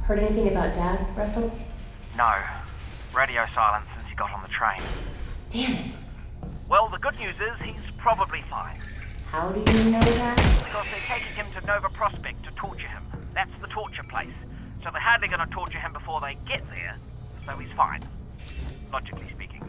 Heard anything about Dad, Russell? No. Radio silence since he got on the train. Damn it. Well, the good news is he's probably fine. How do you know that? Because they're taking him to Nova Prospect to torture him. That's the torture place. So they're hardly going to torture him before they get there. So he's fine. Logically speaking.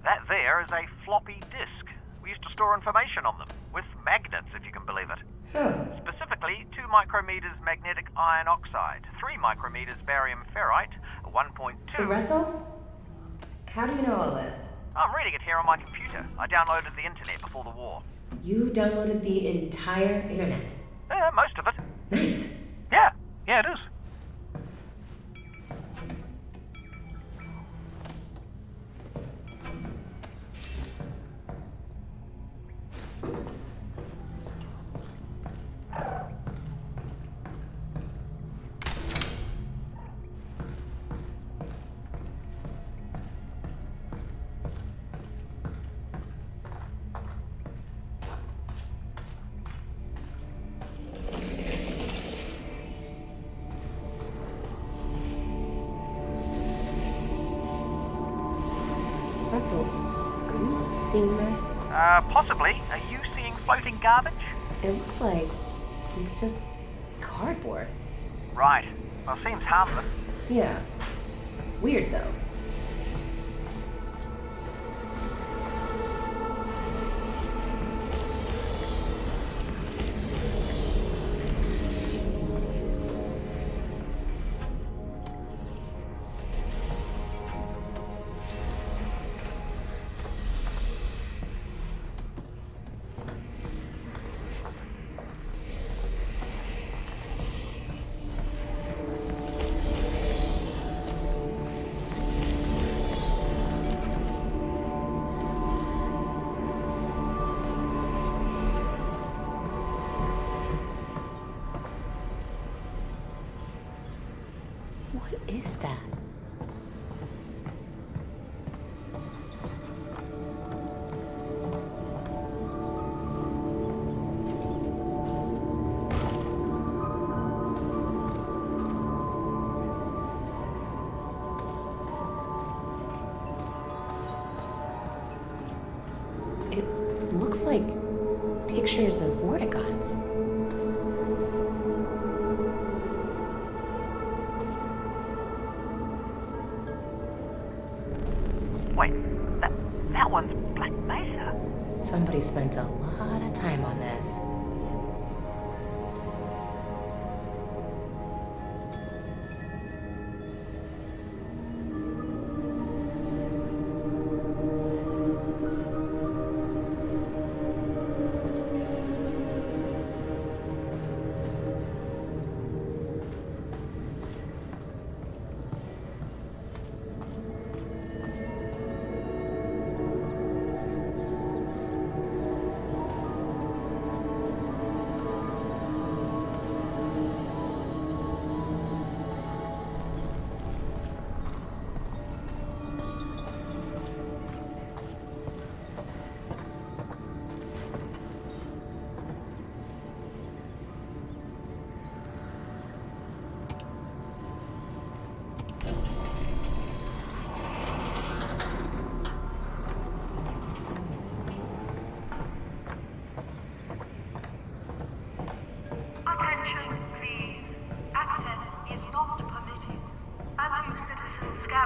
That there is a floppy disk. We used to store information on them, with magnets, if you can believe it. Huh. Specifically, 2 micrometers magnetic iron oxide, 3 micrometers barium ferrite, 1.2... Russell? How do you know all this? I'm reading it here on my computer. I downloaded the internet before the war. You downloaded the entire internet. Most of it. Nice. Yeah, it is. Russell, are you seeing this? Possibly. Are you seeing floating garbage? It looks like it's just cardboard. Right. Well, seems harmless. Yeah. Weird, though. What is that? It looks like pictures of vortigons. Wait, that one's Black Mesa. Somebody spent a lot of time on this.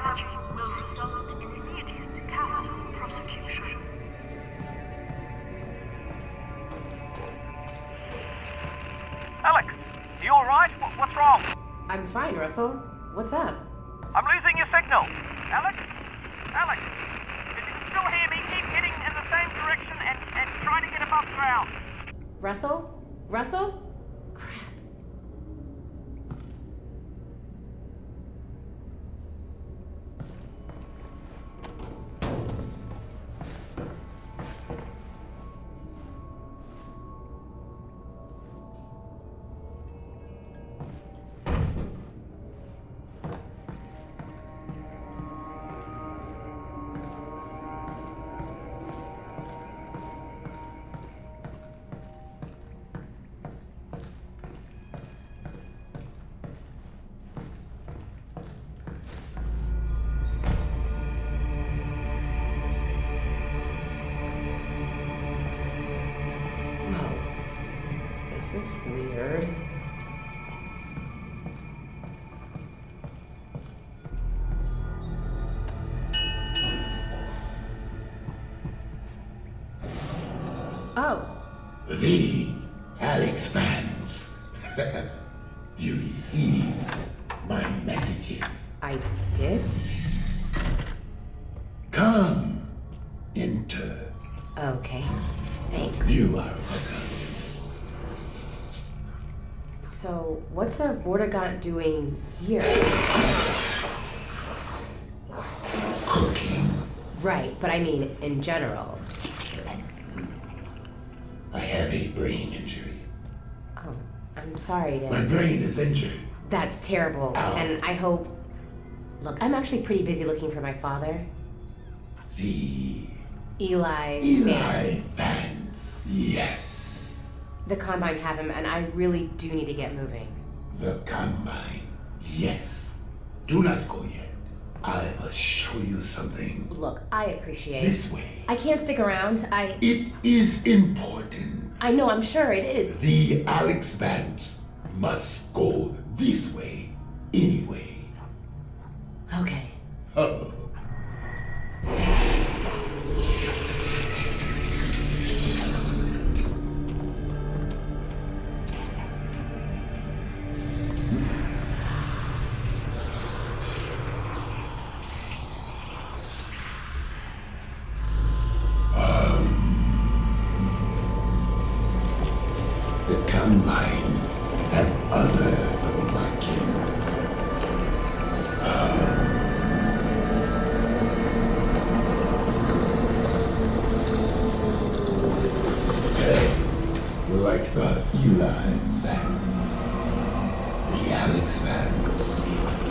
strategy will result in immediate capital prosecution. Alyx, you alright? What's wrong? I'm fine, Russell. What's up? I'm losing your signal. Alyx? Alyx, if you can still hear me, keep heading in the same direction and try to get above ground. Russell? Russell? Crap. This is weird. Oh. The Alyx fans. You received my messages. I did? Come, enter. Okay. Thanks. You are welcome. So, what's a Vortigaunt doing here? Cooking. Right, but I mean, in general. I have a brain injury. Oh, I'm sorry My to... brain is injured. That's terrible, Ow. and I hope... Look, I'm actually pretty busy looking for my father. The Eli Eli Vance. fans. Yes. The Combine have him, and I really do need to get moving. The Combine. Yes. Do not go yet. I must show you something. Look, I appreciate This way. I can't stick around. It is important. I know, I'm sure it is. The Alyx fans must go this way anyway. Okay. Oh. The Combine and other of my kin. Like the Eli band, the Alyx band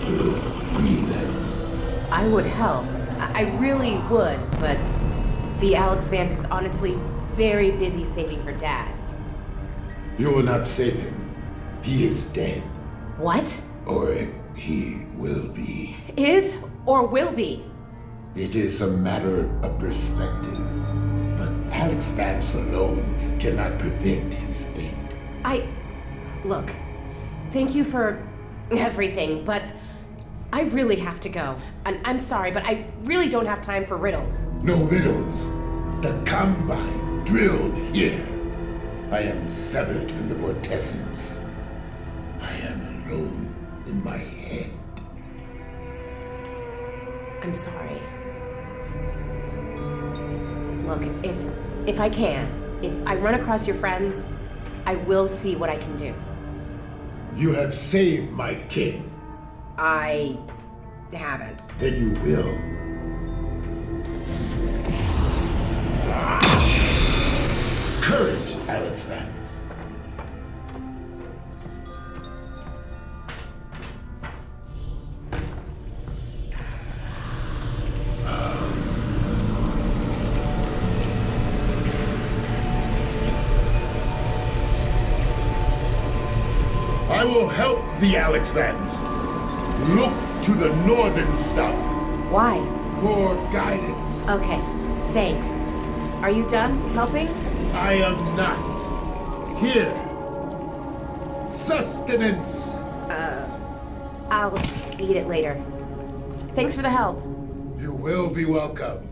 will free them. I would help. I really would, but the Alyx Vance is honestly very busy saving her dad. You will not save him. He is dead, What? or he will be. Is or will be? It is a matter of perspective, but Alyx Vance alone cannot prevent his fate. Look, thank you for everything, but I really have to go. And I'm sorry, but I really don't have time for riddles. No riddles. The Combine drilled here. I am severed from the vortessence. I am alone in my head. I'm sorry. Look, if I can, if I run across your friends, I will see what I can do. You have saved my kin. I haven't. Then you will. Courage, Alyx Vance. I will help the Alyx Vance. Look to the northern star Why? for guidance. Okay, thanks. Are you done helping? I am not. Here. Sustenance. I'll eat it later. Thanks for the help. You will be welcome.